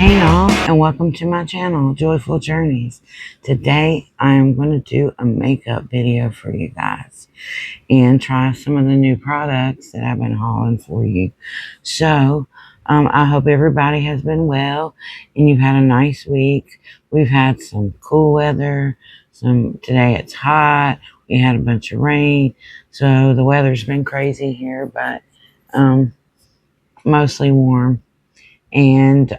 Hey y'all, and welcome to my channel, Joyful Journeys. Today I am going to do a makeup video for you guys and try some of the new products that I've been hauling for you. So I hope everybody has been well and you've had a nice week. We've had some cool weather. Today it's hot. We had a bunch of rain. So the weather's been crazy here, but mostly warm. And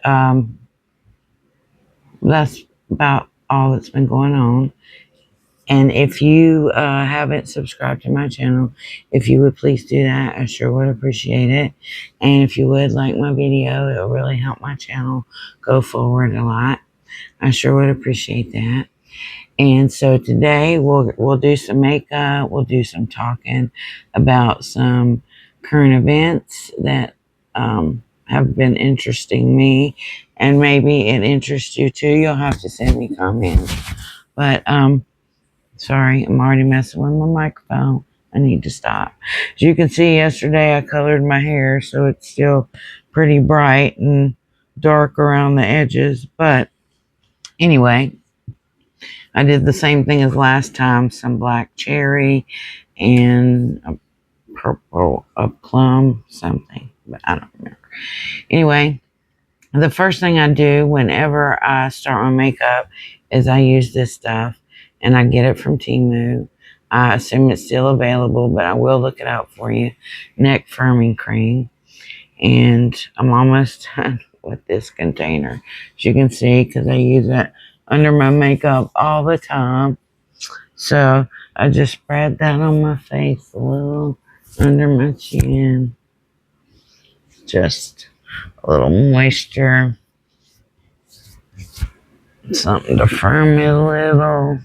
that's about all that's been going on. And if you haven't subscribed to my channel, if you would please do that, I sure would appreciate it. And if you would like my video, it will really help my channel go forward a lot. I sure would appreciate that. And so today we'll do some makeup. We'll do some talking about some current events that have been interesting me, and maybe it interests you too. You'll have to send me comments. But sorry, I'm already messing with my microphone. I need to stop. As you can see, yesterday I colored my hair, so it's still pretty bright and dark around the edges. But anyway, I did the same thing as last time, some black cherry and a purple, a plum something, but I don't remember. Anyway, the first thing I do whenever I start my makeup is I use this stuff, and I get it from Temu. I assume it's still available, but I will look it up for you. Neck firming cream. And I'm almost done with this container, as you can see, because I use it under my makeup all the time. So I just spread that on my face a little, under my chin. Just a little moisture. Something to firm it a little.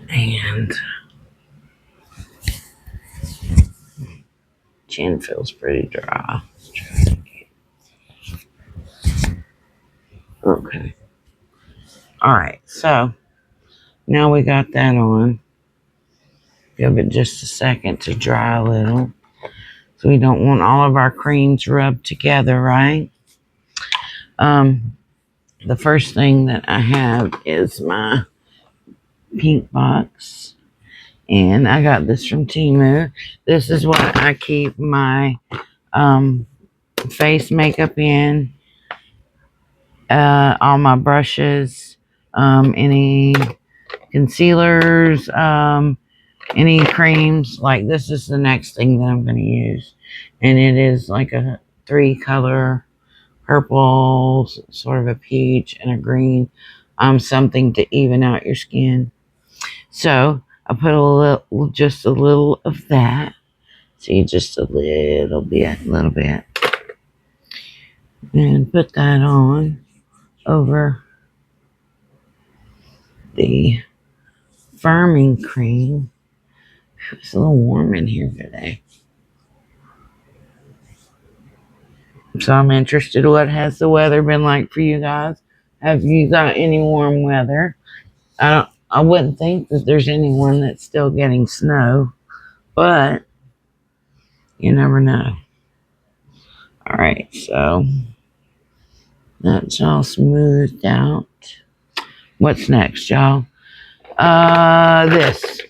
And chin feels pretty dry. Okay. Alright, so now we got that on. Give it just a second to dry a little. So we don't want all of our creams rubbed together, right? The first thing that I have is my pink box. And I got this from Temu. This is what I keep my face makeup in. All my brushes, any concealers, any creams. Like, this is the next thing that I'm going to use. And it is like a 3-color purple, sort of a peach, and a green. Something to even out your skin. So I put just a little of that. See, just a little bit. And put that on over the firming cream. It's a little warm in here today. So I'm interested in what has the weather been like for you guys. Have you got any warm weather? I wouldn't think that there's anyone that's still getting snow, but you never know. Alright, so that's all smoothed out. What's next, y'all? This.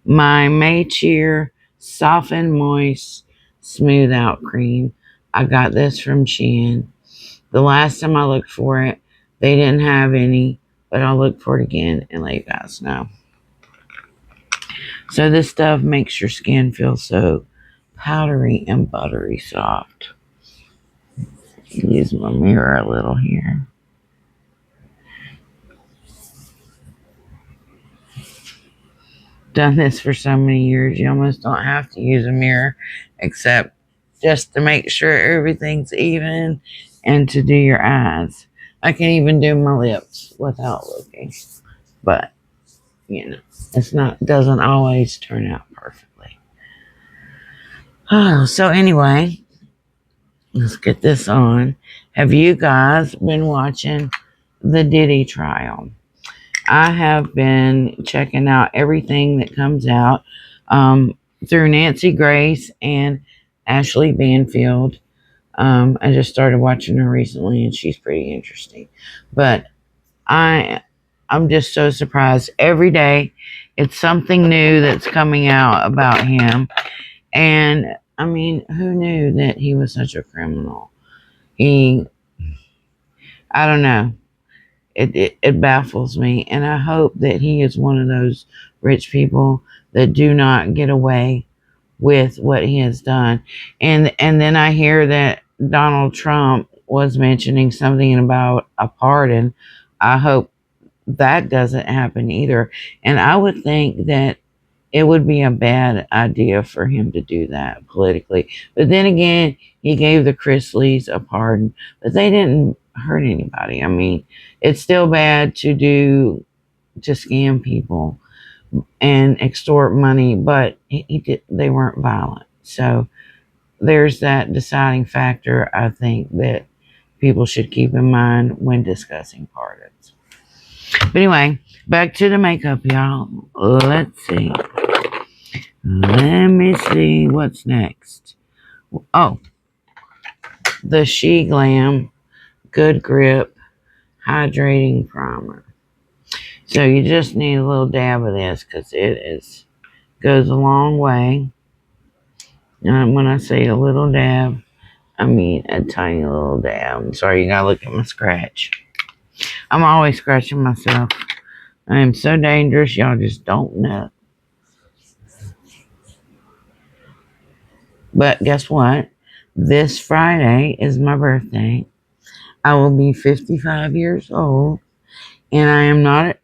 My Mayhem Soft and Moist Smooth Out Cream. I got this from Shein. The last time I looked for it, they didn't have any, but I'll look for it again and let you guys know. So this stuff makes your skin feel so powdery and buttery soft. Use my mirror a little here. Done this for so many years, you almost don't have to use a mirror, except just to make sure everything's even and to do your eyes. I can even do my lips without looking, but you know, doesn't always turn out perfectly. So anyway, let's get this on. Have you guys been watching the Diddy trial? I have been checking out everything that comes out through Nancy Grace and Ashley Banfield. I just started watching her recently, and she's pretty interesting. But I I'm just so surprised every day. It's something new that's coming out about him, and I mean, who knew that he was such a criminal? He, I don't know. It baffles me, and I hope that he is one of those rich people that do not get away with what he has done. And then I hear that Donald Trump was mentioning something about a pardon. I hope that doesn't happen either. And I would think that it would be a bad idea for him to do that politically. But then again, he gave the Chrisleys a pardon, but they didn't hurt anybody. I mean, it's still bad to scam people and extort money, but they weren't violent. So there's that deciding factor, I think, that people should keep in mind when discussing pardons. But anyway, back to the makeup, y'all. Let's see. Let me see what's next. Oh, the She Glam Good Grip Hydrating Primer. So you just need a little dab of this because it is goes a long way. And when I say a little dab, I mean a tiny little dab. Sorry, you gotta look at my scratch. I'm always scratching myself. I am so dangerous, y'all just don't know. But guess what? This Friday is my birthday. I will be 55 years old, and I am not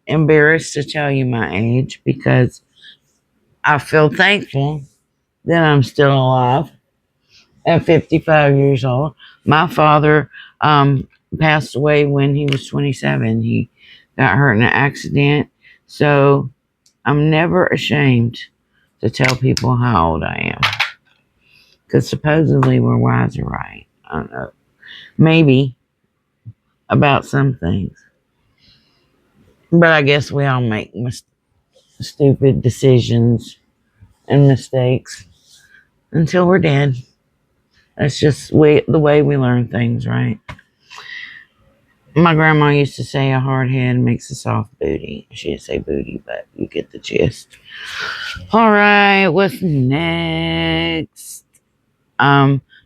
embarrassed to tell you my age because I feel thankful that I'm still alive at 55 years old. My father passed away when he was 27. He got hurt in an accident. So I'm never ashamed to tell people how old I am. Because supposedly we're wiser, right? I don't know. Maybe about some things. But I guess we all make stupid decisions and mistakes until we're dead. That's just the way we learn things, right? My grandma used to say a hard head makes a soft booty. She didn't say booty, but you get the gist. All right, what's next?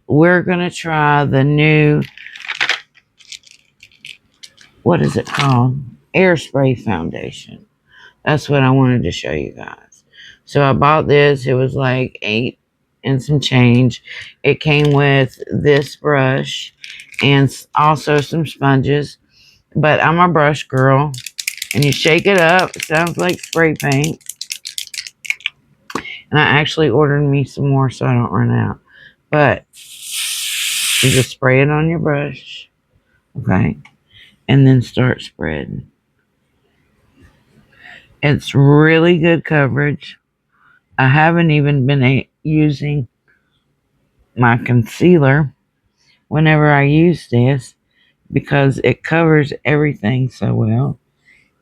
We're gonna try the new, what is it called? Air spray foundation. That's what I wanted to show you guys. So I bought this. It was like $8 and some change. It came with this brush and also some sponges. But I'm a brush girl. And you shake it up. It sounds like spray paint. And I actually ordered me some more so I don't run out. But you just spray it on your brush. Okay. And then start spreading. It's really good coverage. I haven't even been using my concealer whenever I use this because it covers everything so well.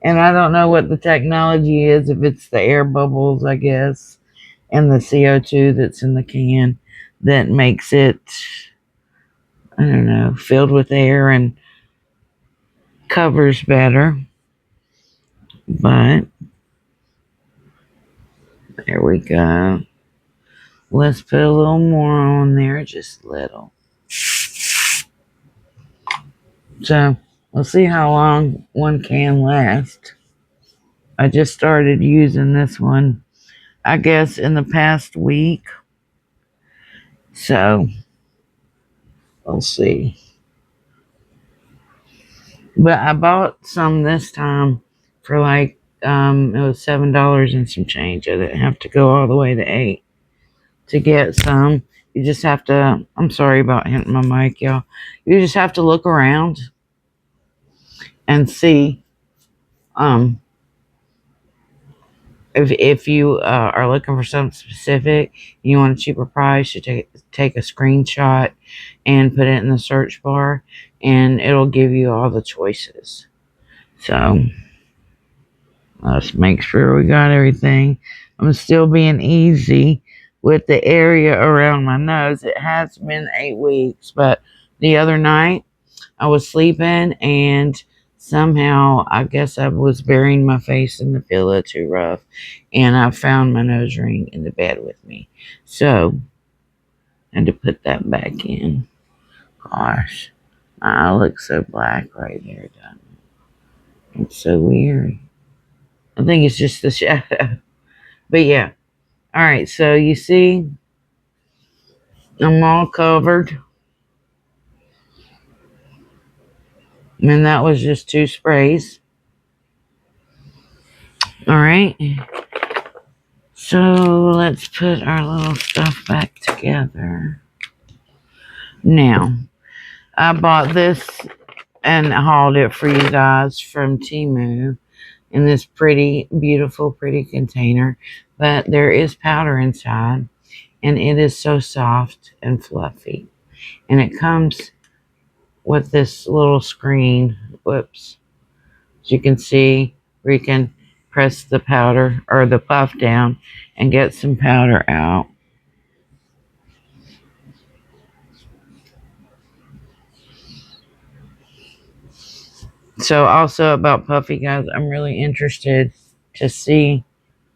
And I don't know what the technology is, if it's the air bubbles, I guess, and the CO2 that's in the can that makes it, I don't know, filled with air and covers better. But there we go. Let's put a little more on there, just a little. So we'll see how long one can last. I just started using this one, I guess, in the past week. So we'll see. But I bought some this time for like it was $7 and some change. I didn't have to go all the way to 8 to get some. You just have to, I'm sorry about hitting my mic, y'all. You just have to look around and see um if you are looking for something specific, you want a cheaper price, you take a screenshot and put it in the search bar, and it'll give you all the choices. So let's make sure we got everything. I'm still being easy with the area around my nose. It has been 8 weeks, but the other night I was sleeping and somehow I guess I was burying my face in the pillow too rough, and I found my nose ring in the bed with me. So I had to put that back in. Gosh, my eye looks so black right there, doesn't it? It's so weird. I think it's just the shadow. But yeah. Alright, so you see, I'm all covered. And that was just 2 sprays. Alright. So let's put our little stuff back together. Now, I bought this and hauled it for you guys from Temu in this pretty, beautiful, pretty container. But there is powder inside, and it is so soft and fluffy. And it comes with this little screen. Whoops. As you can see, we can press the powder or the puff down and get some powder out. So also about Puffy, guys, I'm really interested to see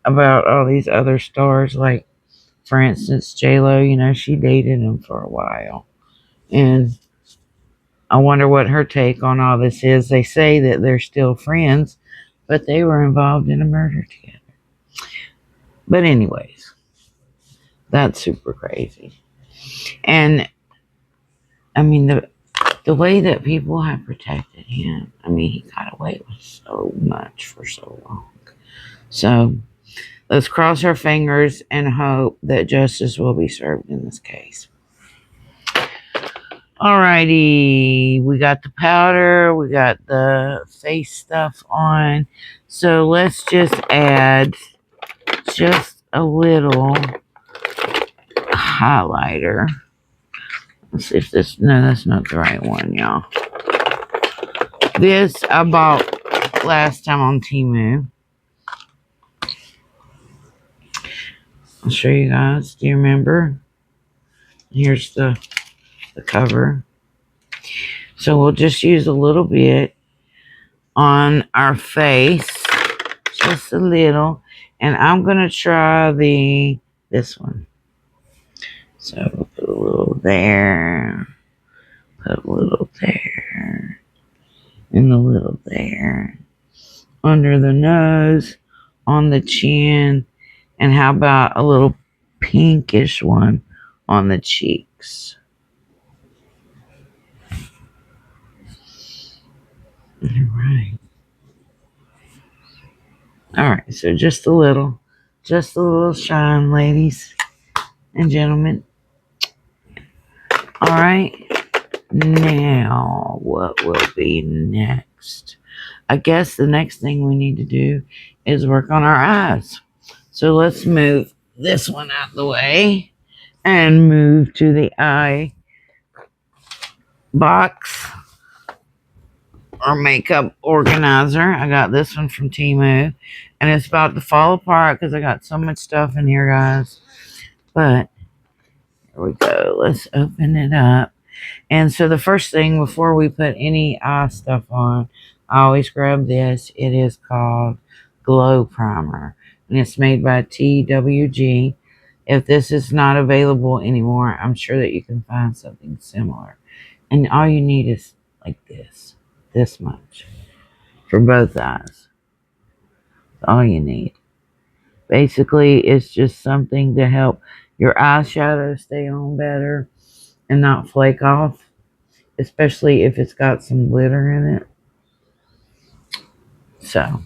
about all these other stars. Like, for instance, J-Lo, you know, she dated him for a while. And I wonder what her take on all this is. They say that they're still friends, but they were involved in a murder together. But anyways, that's super crazy. And I mean, the way that people have protected him, I mean, he got away with so much for so long. So let's cross our fingers and hope that justice will be served in this case. Alrighty, we got the powder, we got the face stuff on. So let's just add just a little highlighter. Let's see if this, no, that's not the right one, y'all. This I bought last time on Temu. I'll show you guys. Do you remember? Here's the cover. So we'll just use a little bit on our face. Just a little. And I'm going to try this one. So we'll put a little there. Put a little there. And a little there. Under the nose. On the chin. And how about a little pinkish one on the cheeks? Alright. Alright, so just a little shine, ladies and gentlemen. Alright. Now, what will be next? I guess the next thing we need to do is work on our eyes. So let's move this one out of the way and move to the eye box or makeup organizer. I got this one from Temu, and it's about to fall apart because I got so much stuff in here, guys. But here we go. Let's open it up. And so the first thing before we put any eye stuff on, I always grab this. It is called Glow Primer, and it's made by TWG. If this is not available anymore, I'm sure that you can find something similar. And all you need is like this much for both eyes. That's all you need. Basically, it's just something to help your eyeshadow stay on better and not flake off, especially if it's got some glitter in it. So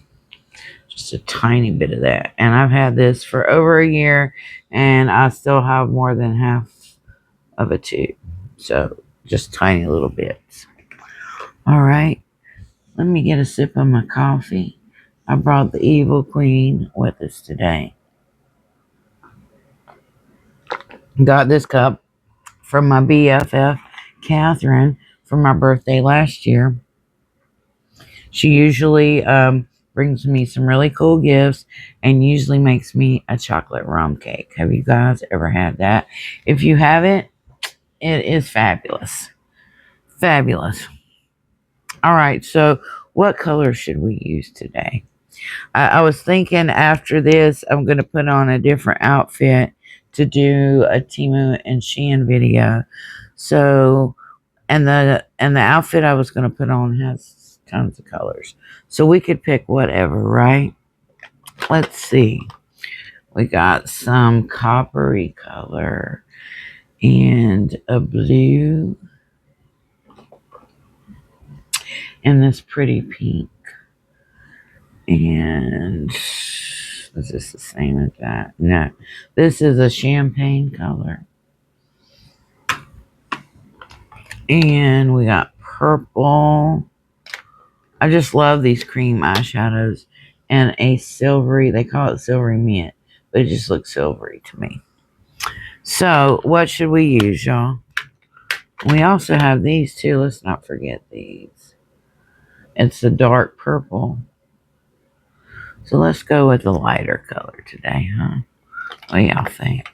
just a tiny bit of that. And I've had this for over a year, and I still have more than half of a tube. So just tiny little bits. All right, let me get a sip of my coffee. I brought the Evil Queen with us today. Got this cup from my BFF, Catherine, for my birthday last year. She usually brings me some really cool gifts, and usually makes me a chocolate rum cake. Have you guys ever had that? If you haven't, it is fabulous. Fabulous. All right, so what color should we use today? I was thinking after this, I'm going to put on a different outfit to do a Timu and Shein video. So, and the outfit I was going to put on has tons of colors. So we could pick whatever, right? Let's see. We got some coppery color and a blue and this pretty pink. And is this the same as that? No. This is a champagne color. And we got purple. I just love these cream eyeshadows. And a silvery, they call it silvery mint, but it just looks silvery to me. So, what should we use, y'all? We also have these too. Let's not forget these. It's the dark purple. So let's go with the lighter color today, huh? What do y'all think?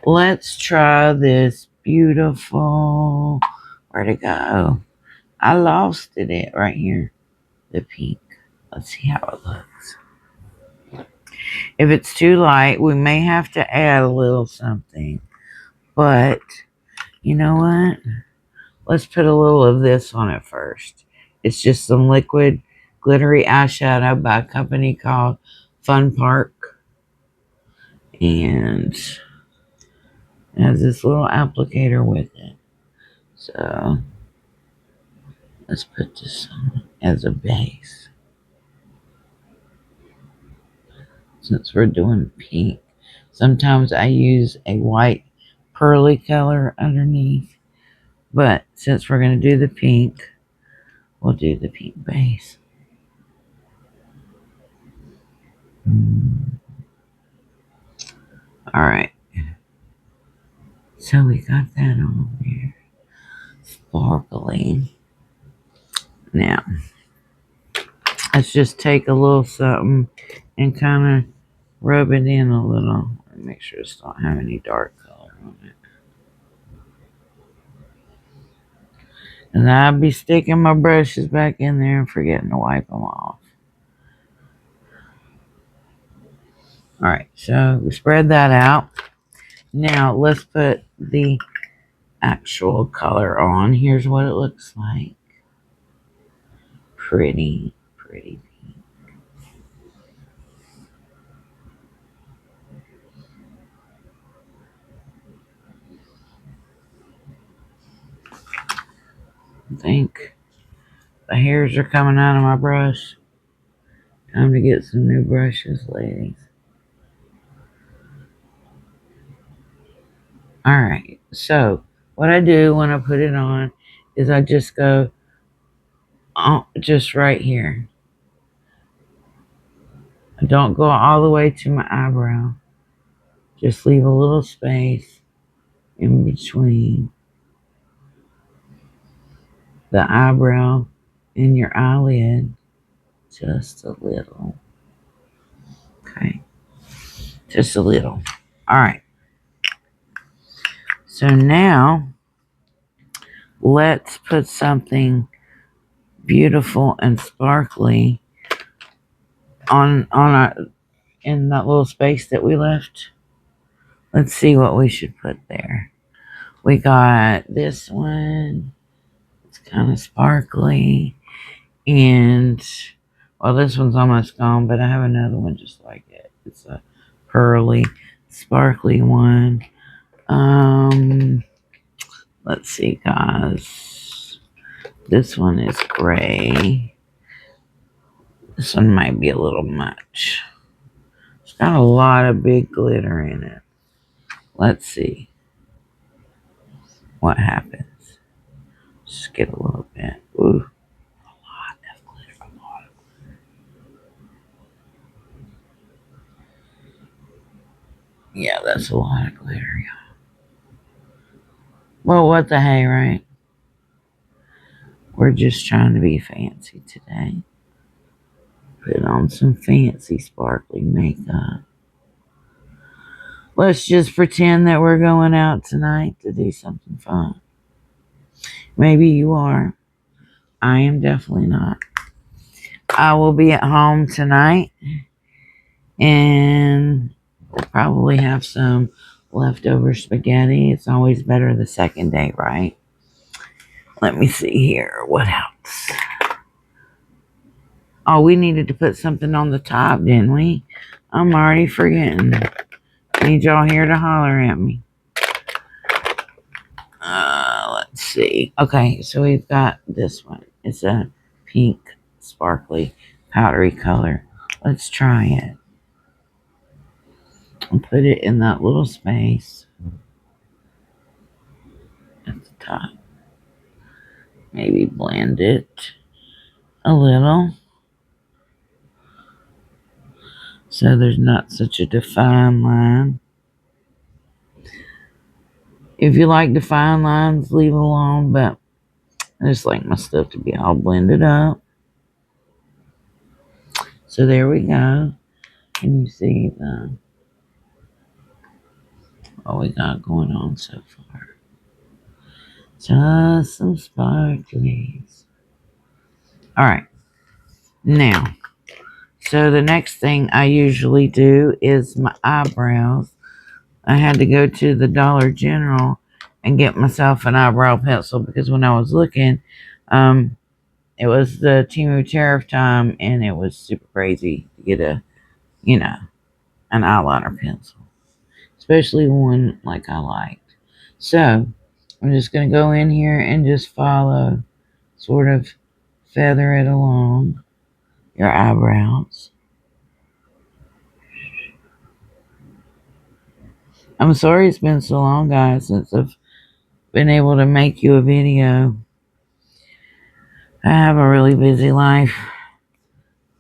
Let's try this beautiful. Where'd it go? I lost it right here. The pink. Let's see how it looks. If it's too light, we may have to add a little something. But, you know what? Let's put a little of this on it first. It's just some liquid glittery eyeshadow by a company called Fun Park. And it has this little applicator with it. So, let's put this on as a base. Since we're doing pink, sometimes I use a white pearly color underneath. But since we're going to do the pink, we'll do the pink base. Alright. So we got that on there. Sparkly. Now, let's just take a little something and kind of rub it in a little. Make sure it don't have any dark color on it. And I'll be sticking my brushes back in there and forgetting to wipe them off. Alright, so we spread that out. Now let's put the actual color on. Here's what it looks like. Pretty, pretty pink. I think the hairs are coming out of my brush. Time to get some new brushes, ladies. Alright, so what I do when I put it on is I just go just right here. I don't go all the way to my eyebrow. Just leave a little space in between the eyebrow and your eyelid. Just a little. Okay. Just a little. Alright. So now, let's put something beautiful and sparkly on our in that little space that we left. Let's see what we should put there. We got this one. It's kind of sparkly. And, well, this one's almost gone, but I have another one just like it. It's a pearly, sparkly one. Let's see, guys. This one is gray. This one might be a little much. It's got a lot of big glitter in it. Let's see what happens. Just get a little bit. Ooh. A lot of glitter. A lot of glitter. Yeah, that's a lot of glitter, y'all. Well, what the hey, right? We're just trying to be fancy today. Put on some fancy sparkly makeup. Let's just pretend that we're going out tonight to do something fun. Maybe you are. I am definitely not. I will be at home tonight and we'll probably have some leftover spaghetti. It's always better the second day, right? Let me see here. What else? Oh, we needed to put something on the top, didn't we? I'm already forgetting. Need y'all here to holler at me. Let's see. Okay, so we've got this one. It's a pink, sparkly, powdery color. Let's try it. And put it in that little space at the top. Maybe blend it a little so there's not such a defined line. If you like defined lines, leave it alone, but I just like my stuff to be all blended up. So there we go. Can you see what we got going on so far? Just some sparklies. All right. Now, so the next thing I usually do is my eyebrows. I had to go to the Dollar General and get myself an eyebrow pencil because when I was looking, it was the Temu tariff time and it was super crazy to get an eyeliner pencil, especially one like I liked. So I'm just going to go in here and just follow, sort of feather it along your eyebrows. I'm sorry it's been so long, guys, since I've been able to make you a video. I have a really busy life,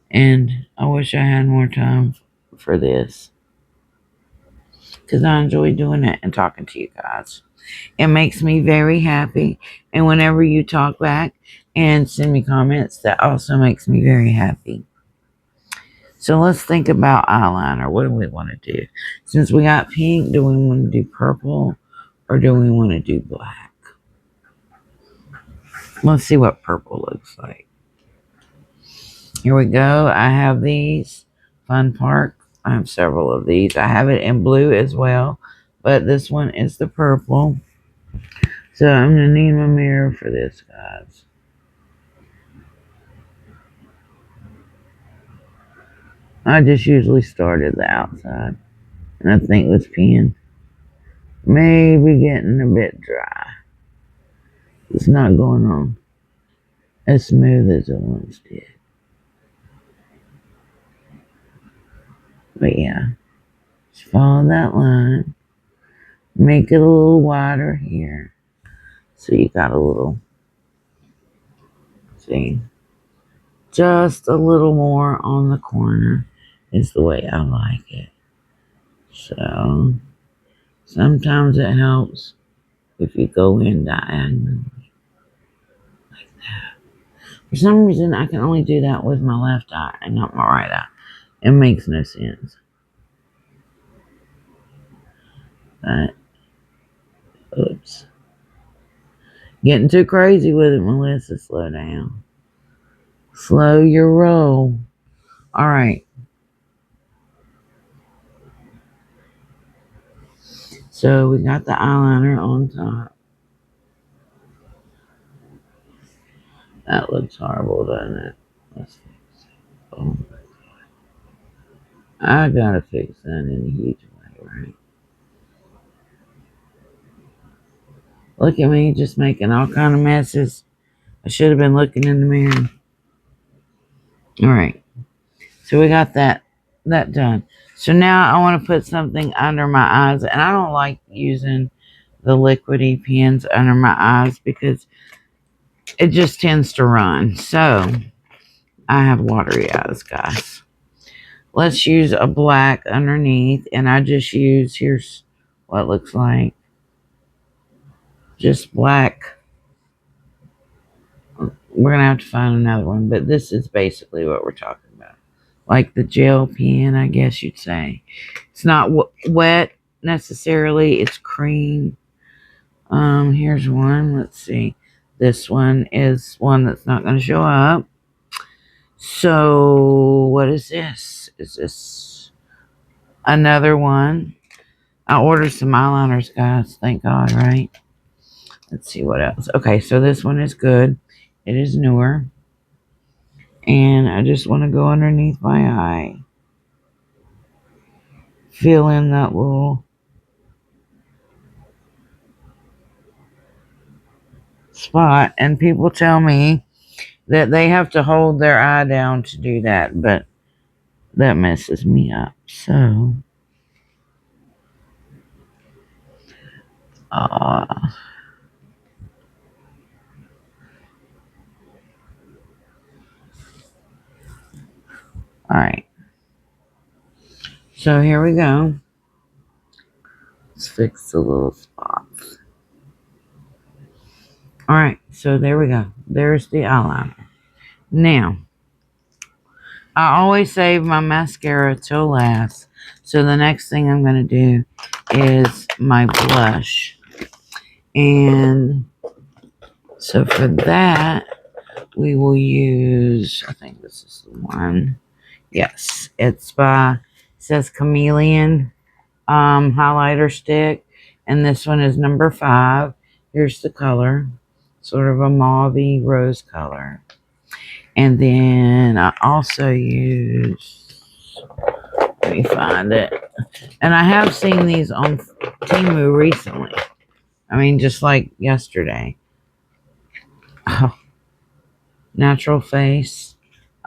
and I wish I had more time for this because I enjoy doing it and talking to you guys. It makes me very happy, and whenever you talk back and send me comments, that also makes me very happy. So let's think about eyeliner. What do we want to do? Since we got pink, do we want to do purple or do we want to do black? Let's see what purple looks like. Here we go. I have these. Fun Park. I have several of these. I have it in blue as well, but this one is the purple. So I'm going to need my mirror for this, guys. I just usually start at the outside. And I think this pen may be getting a bit dry. It's not going on as smooth as it once did. But yeah, just follow that line. Make it a little wider here. So you got a little, see, just a little more on the corner is the way I like it. So sometimes it helps if you go in diagonally like that. For some reason, I can only do that with my left eye and not my right eye. It makes no sense. But, oops. Getting too crazy with it, Melissa. Slow down. Slow your roll. All right. So we got the eyeliner on top. That looks horrible, doesn't it? Let's fix it. Oh my God. I gotta fix that in a huge way, right? Look at me just making all kind of messes. I should have been looking in the mirror. All right. So we got that done. So now I want to put something under my eyes, and I don't like using the liquidy pens under my eyes because it just tends to run. So I have watery eyes, guys. Let's use a black underneath, and I just use, here's what it looks like. Just black. We're going to have to find another one, but this is basically what we're talking about. like the gel pen, I guess you'd say. It's not wet necessarily, it's cream. Here's one. Let's see. This one is one that's not going to show up. So, what is this? Is this another one? I ordered some eyeliners, guys. Thank God, right? Let's see what else. Okay, so this one is good. It is newer. And I just want to go underneath my eye. Fill in that little spot. And people tell me that they have to hold their eye down to do that. But that messes me up. So, all right. So here we go. Let's fix the little spots. All right. So there we go. There's the eyeliner. Now, I always save my mascara till last. So the next thing I'm going to do is my blush. And so for that, we will use, I think this is the one. Yes, it's it says Chameleon highlighter stick. And this one is number 5. Here's the color. Sort of a mauve rose color. And then I also use, let me find it. And I have seen these on Temu recently. I mean, just like yesterday. Oh, Natural Face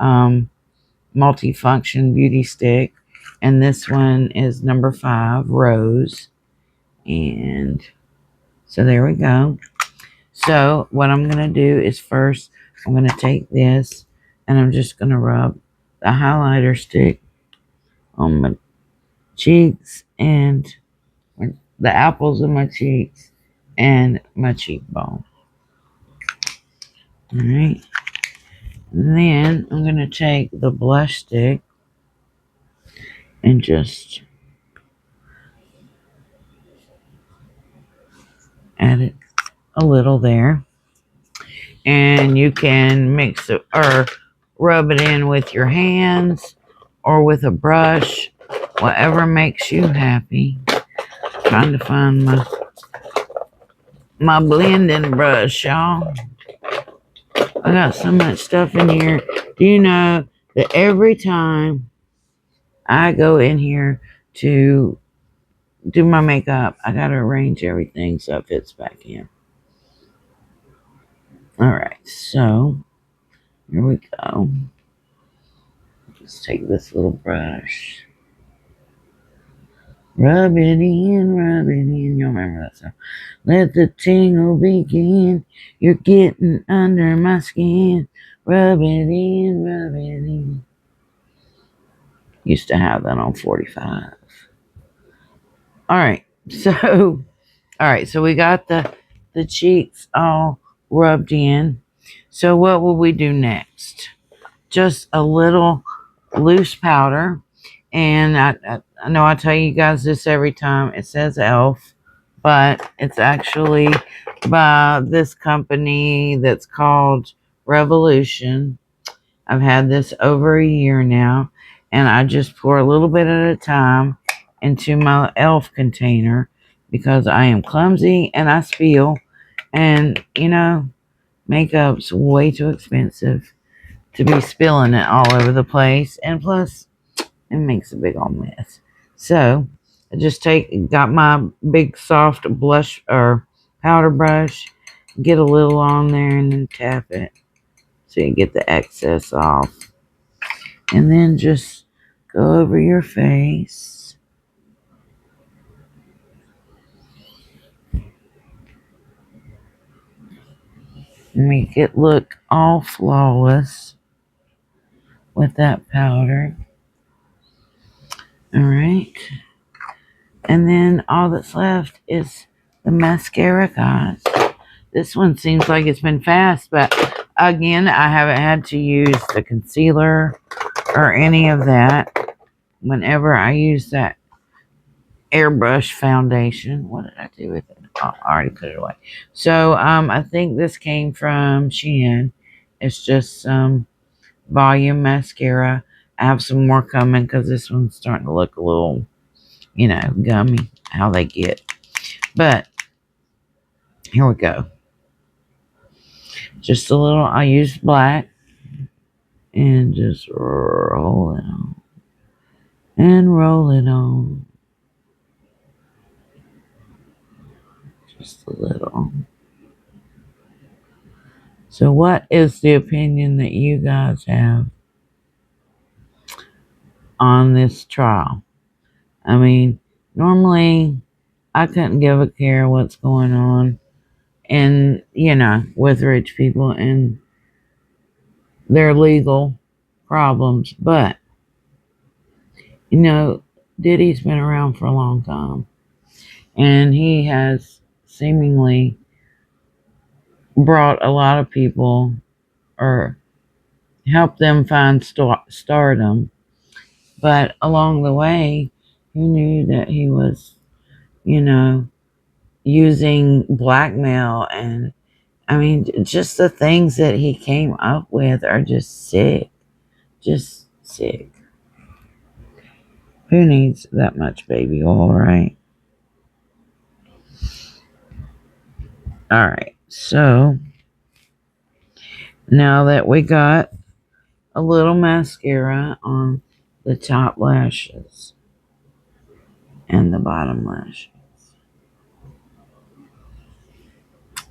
multifunction beauty stick. And this one is number 5, Rose. And so there we go. So what I'm going to do is first, I'm going to take this and I'm just going to rub the highlighter stick on my cheeks and the apples of my cheeks and my cheekbone. All right. And then I'm going to take the blush stick and just add it a little there. And you can mix it or rub it in with your hands or with a brush, whatever makes you happy. Trying to find my blending brush, y'all. I got so much stuff in here. Do you know that every time I go in here to do my makeup, I gotta arrange everything so it fits back in. Alright, so here we go. Let's take this little brush. Rub it in, rub it in. You'll remember that song. Let the tingle begin. You're getting under my skin. Rub it in, rub it in. Used to have that on 45. Alright, so we got the cheeks all rubbed in. So what will we do next? Just a little loose powder. And I know I tell you guys this every time. It says e.l.f., but it's actually by this company that's called Revolution. I've had this over a year now, and I just pour a little bit at a time into my e.l.f. container because I am clumsy and I spill, and you know, makeup's way too expensive to be spilling it all over the place, and plus it makes a big old mess. So I just got my big soft blush or powder brush, get a little on there and then tap it so you get the excess off. And then just go over your face. Make it look all flawless with that powder. Alright. And then all that's left is the mascara, guys. This one seems like it's been fast, but again, I haven't had to use the concealer or any of that whenever I use that airbrush foundation. What did I do with it? Oh, I already put it away. So I think this came from Shein. It's just some volume mascara. I have some more coming because this one's starting to look a little, gummy, how they get. But here we go. Just a little, I use black and just roll it on and roll it on. Just a little. So what is the opinion that you guys have on this trial? I mean, normally I couldn't give a care what's going on and, with rich people and their legal problems. But, Diddy's been around for a long time and he has seemingly brought a lot of people or helped them find stardom. But along the way, who knew that he was, using blackmail? And I mean, just the things that he came up with are just sick. Just sick. Who needs that much baby oil, right? Alright, so now that we got a little mascara on the top lashes and the bottom lashes,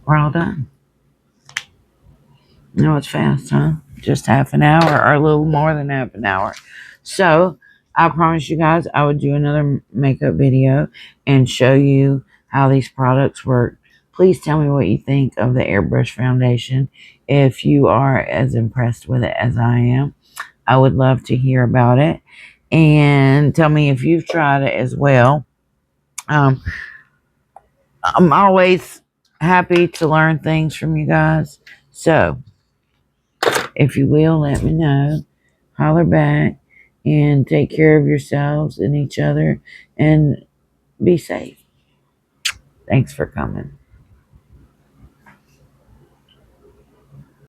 we're all done. It's fast, huh? Just half an hour or a little more than half an hour. So I promise you guys I would do another makeup video and show you how these products work. Please tell me what you think of the airbrush foundation. If you are as impressed with it as I am, I would love to hear about it. And tell me if you've tried it as well. I'm always happy to learn things from you guys. So if you will, let me know. Holler back and take care of yourselves and each other and be safe. Thanks for coming.